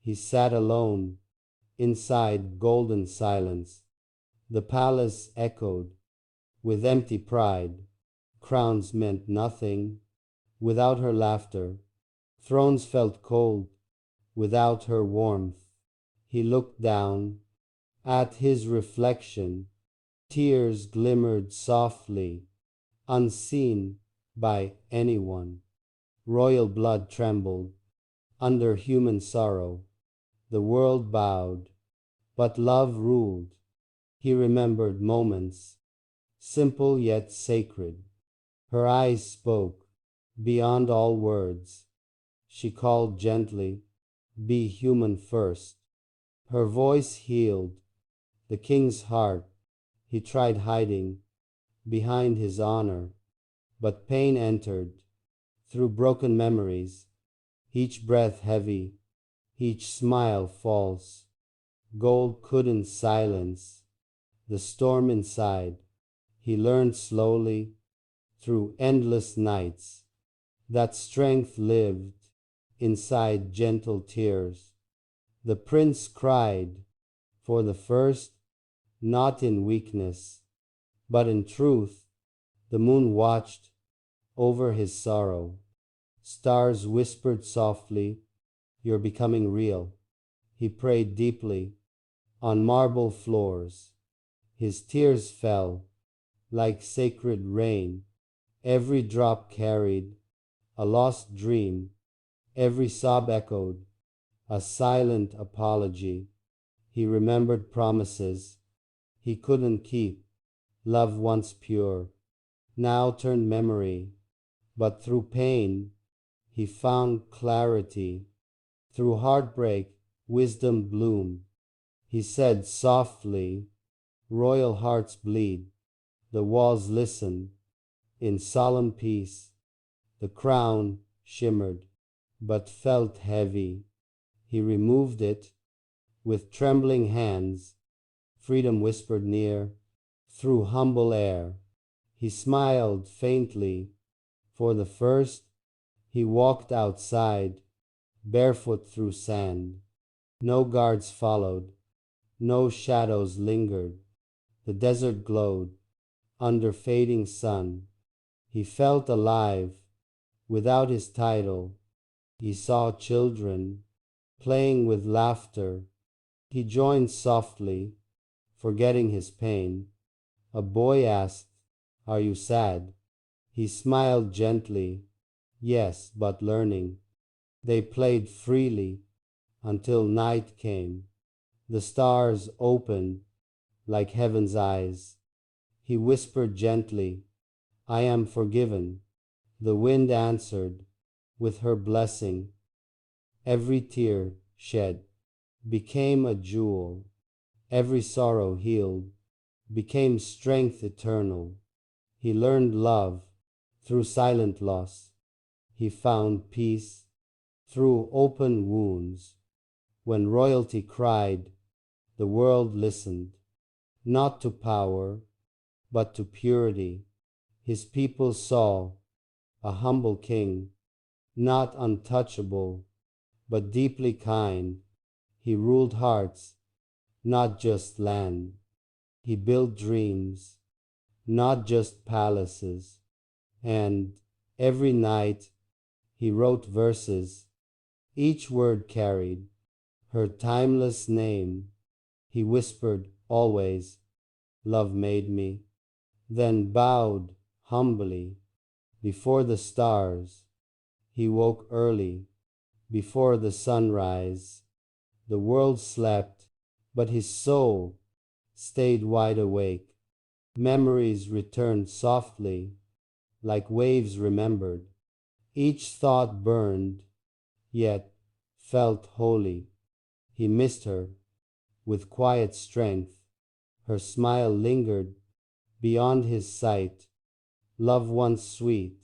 He sat alone, inside golden silence. The palace echoed with empty pride. Crowns meant nothing without her laughter. Thrones felt cold without her warmth. He looked down at his reflection. Tears glimmered softly, unseen by anyone. Royal blood trembled under human sorrow. The world bowed, but love ruled. He remembered moments, simple yet sacred. Her eyes spoke beyond all words. She called gently, "Be human first." Her voice healed the king's heart. He tried hiding behind his honor, but pain entered through broken memories, each breath heavy, each smile false. Gold couldn't silence the storm inside. He learned slowly through endless nights that strength lived inside gentle tears. The prince cried for the first, not in weakness, but in truth. The moon watched over his sorrow. Stars whispered softly, "You're becoming real." He prayed deeply on marble floors. His tears fell like sacred rain. Every drop carried a lost dream. Every sob echoed a silent apology. He remembered promises he couldn't keep. Love once pure, now turned memory. But through pain, he found clarity. Through heartbreak, wisdom bloomed. He said softly, "Royal hearts bleed." The walls listened in solemn peace. The crown shimmered, but felt heavy. He removed it with trembling hands. Freedom whispered near through humble air. He smiled faintly. For the first, he walked outside, barefoot through sand. No guards followed, no shadows lingered. The desert glowed under fading sun. He felt alive without his title. He saw children playing with laughter. He joined softly, forgetting his pain. A boy asked, "Are you sad?" He smiled gently, "Yes, but learning." They played freely until night came. The stars opened like heaven's eyes. He whispered gently, "I am forgiven." The wind answered with her blessing. Every tear shed became a jewel. Every sorrow healed became strength eternal. He learned love through silent loss. He found peace through open wounds. When royalty cried, the world listened, not to power, but to purity. His people saw a humble king, not untouchable, but deeply kind. He ruled hearts, not just land. He built dreams, not just palaces. And every night he wrote verses. Each word carried her timeless name. He whispered always, "Love made me," then bowed humbly before the stars. He woke early, before the sunrise. The world slept, but his soul stayed wide awake. Memories returned softly, like waves remembered. Each thought burned, yet felt holy. He missed her with quiet strength. Her smile lingered beyond his sight. Love once sweet,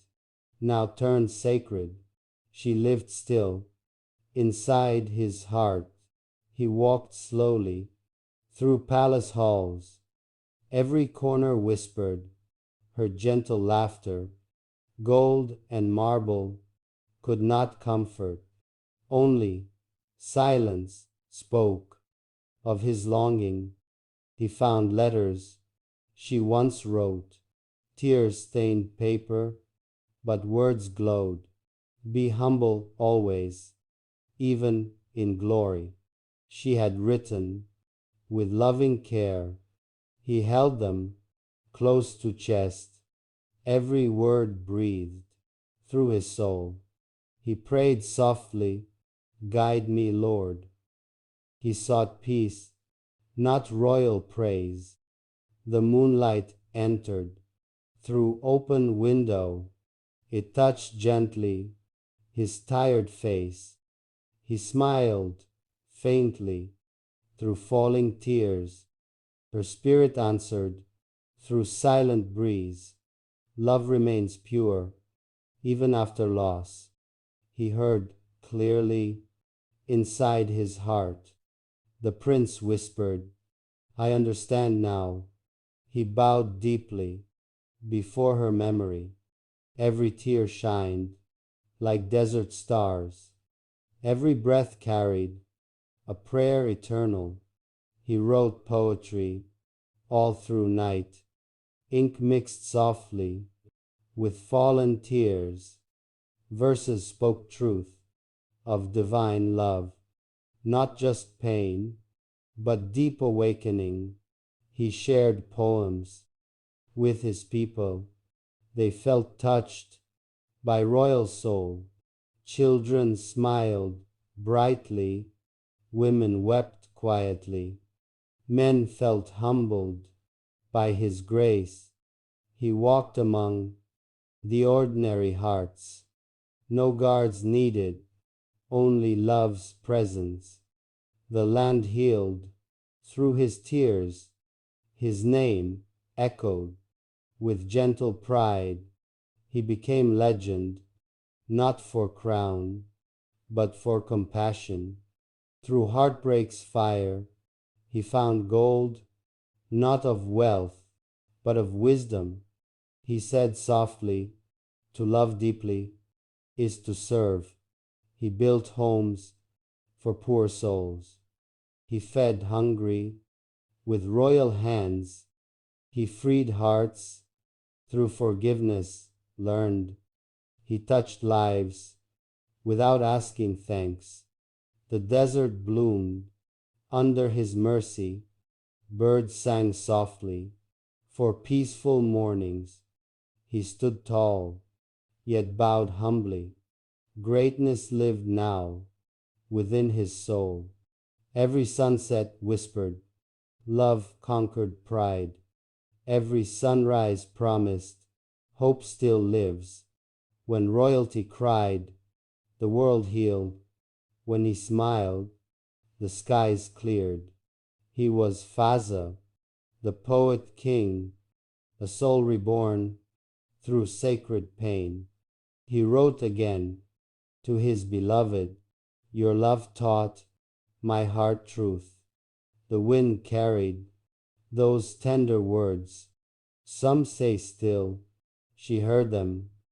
now turned sacred. She lived still inside his heart. He walked slowly through palace halls. Every corner whispered her gentle laughter. Gold and marble could not comfort, only Silence spoke of his longing. He found letters she once wrote, tear-stained paper, but words glowed. Be humble always, even in glory. She had written with loving care. He held them close to chest. Every word breathed through his soul. He prayed softly, "Guide me, Lord." He sought peace, not royal praise. The moonlight entered through open window. It touched gently his tired face. He smiled faintly through falling tears. Her spirit answered through silent breeze. Love remains pure even after loss. He heard clearly inside his heart. The prince whispered, "I understand now." He bowed deeply before her memory. Every tear shined like desert stars. Every breath carried a prayer eternal. He wrote poetry all through night, ink mixed softly with fallen tears. Verses spoke truth of divine love, not just pain, but deep awakening. He shared poems with his people. They felt touched by royal soul. Children smiled brightly, women wept quietly. Men felt humbled by his grace. He walked among the ordinary hearts. No guards needed, only love's presence. The land healed through his tears. His name echoed with gentle pride. He became legend, not for crown, but for compassion. Through heartbreak's fire, he found gold, not of wealth, but of wisdom. He said softly, "To love deeply is to serve." He built homes for poor souls. He fed hungry with royal hands. He freed hearts through forgiveness learned. He touched lives without asking thanks. The desert bloomed under his mercy. Birds sang softly for peaceful mornings. He stood tall, yet bowed humbly. Greatness lived now within his soul. Every sunset whispered, love conquered pride. Every sunrise promised, hope still lives. When royalty cried, the world healed. When he smiled, the skies cleared. He was Fazza, the poet king, a soul reborn through sacred pain. He wrote again to his beloved, "Your love taught my heart truth." The wind carried those tender words. Some say still she heard them